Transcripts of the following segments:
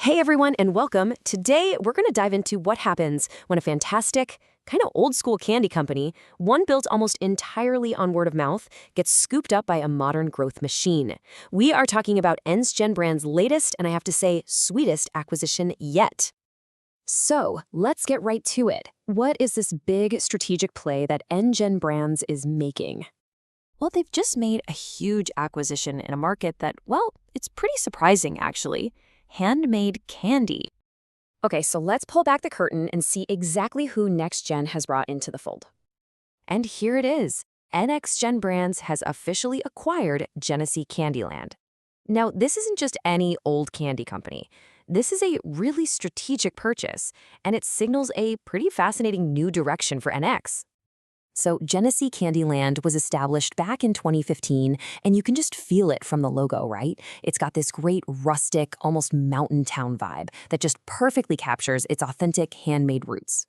Hey everyone, and welcome. Today, we're going to dive into what happens when a fantastic, kind of old school candy company, one built almost entirely on word of mouth, gets scooped up by a modern growth machine. We are talking about NxGen Brands' latest, and I have to say, sweetest acquisition yet. So, let's get right to it. What is this big strategic play that NxGen Brands is making? Well, they've just made a huge acquisition in a market that, well, it's pretty surprising actually. Handmade candy. Okay, so let's pull back the curtain and see exactly who NxGen has brought into the fold. And here it is. NxGen Brands has officially acquired Genesee Candy Land. Now, this isn't just any old candy company. This is a really strategic purchase, and it signals a pretty fascinating new direction for NX. So Genesee Candy Land was established back in 2015, and you can just feel it from the logo, right? It's got this great rustic, almost mountain town vibe that just perfectly captures its authentic handmade roots.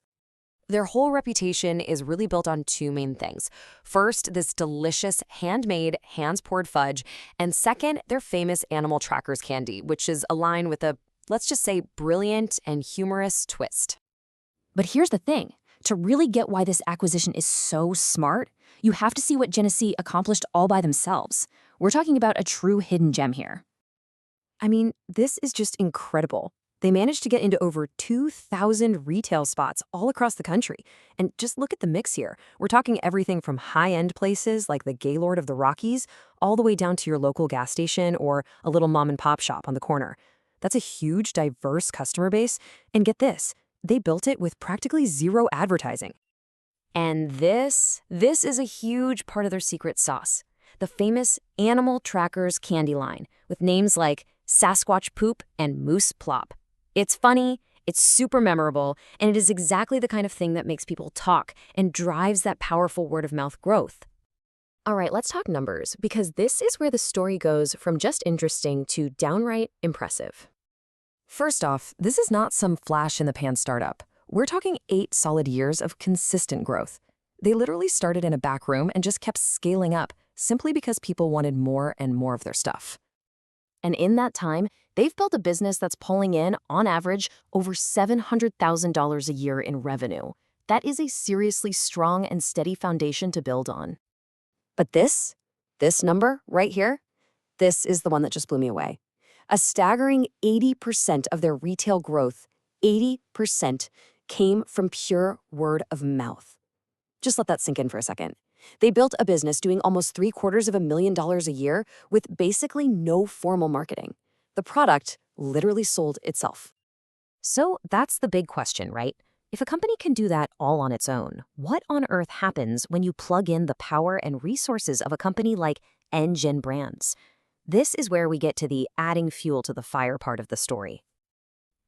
Their whole reputation is really built on two main things. First, this delicious handmade, hands-poured fudge, and second, their famous animal trackers candy, which is aligned with a, let's just say, brilliant and humorous twist. But here's the thing. To really get why this acquisition is so smart, you have to see what Genesee accomplished all by themselves. We're talking about a true hidden gem here. I mean, this is just incredible. They managed to get into over 2,000 retail spots all across the country. And just look at the mix here. We're talking everything from high-end places like the Gaylord of the Rockies, all the way down to your local gas station or a little mom-and-pop shop on the corner. That's a huge, diverse customer base. And get this. They built it with practically zero advertising. And this is a huge part of their secret sauce. The famous Animal Trackers candy line, with names like Sasquatch Poop and Moose Plop. It's funny, it's super memorable, and it is exactly the kind of thing that makes people talk and drives that powerful word-of-mouth growth. All right, let's talk numbers, because this is where the story goes from just interesting to downright impressive. First off, this is not some flash-in-the-pan startup. We're talking 8 solid years of consistent growth. They literally started in a back room and just kept scaling up, simply because people wanted more and more of their stuff. And in that time, they've built a business that's pulling in, on average, over $700,000 a year in revenue. That is a seriously strong and steady foundation to build on. But this number right here, this is the one that just blew me away. A staggering 80% of their retail growth, 80%, came from pure word of mouth. Just let that sink in for a second. They built a business doing almost $750,000 a year with basically no formal marketing. The product literally sold itself. So that's the big question, right? If a company can do that all on its own, what on earth happens when you plug in the power and resources of a company like NxGen Brands? This is where we get to the adding fuel to the fire part of the story.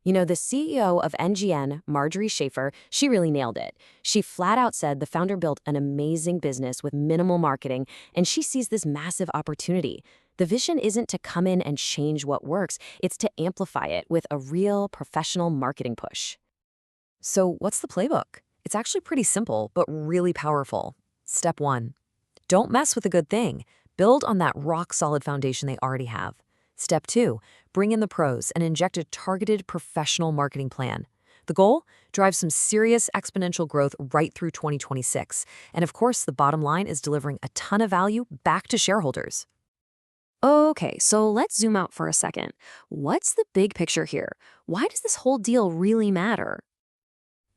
You know, the CEO of NxGen, Marjorie Schaefer, she really nailed it. She flat out said the founder built an amazing business with minimal marketing, and she sees this massive opportunity. The vision isn't to come in and change what works, it's to amplify it with a real professional marketing push. So what's the playbook? It's actually pretty simple, but really powerful. Step 1. Don't mess with a good thing. Build on that rock-solid foundation they already have. Step 2, bring in the pros and inject a targeted professional marketing plan. The goal? Drive some serious exponential growth right through 2026. And of course, the bottom line is delivering a ton of value back to shareholders. Okay, so let's zoom out for a second. What's the big picture here? Why does this whole deal really matter?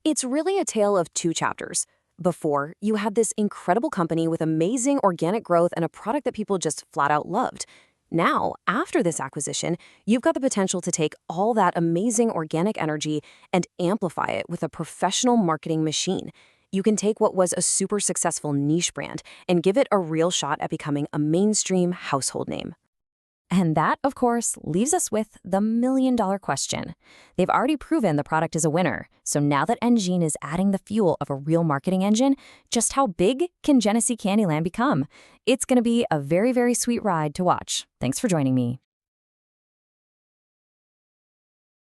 It's really a tale of 2 chapters. Before, you had this incredible company with amazing organic growth and a product that people just flat out loved. Now, after this acquisition, you've got the potential to take all that amazing organic energy and amplify it with a professional marketing machine. You can take what was a super successful niche brand and give it a real shot at becoming a mainstream household name. And that, of course, leaves us with the million-dollar question. They've already proven the product is a winner, so now that NxGen is adding the fuel of a real marketing engine, just how big can Genesee Candy Land become? It's going to be a very, very sweet ride to watch. Thanks for joining me.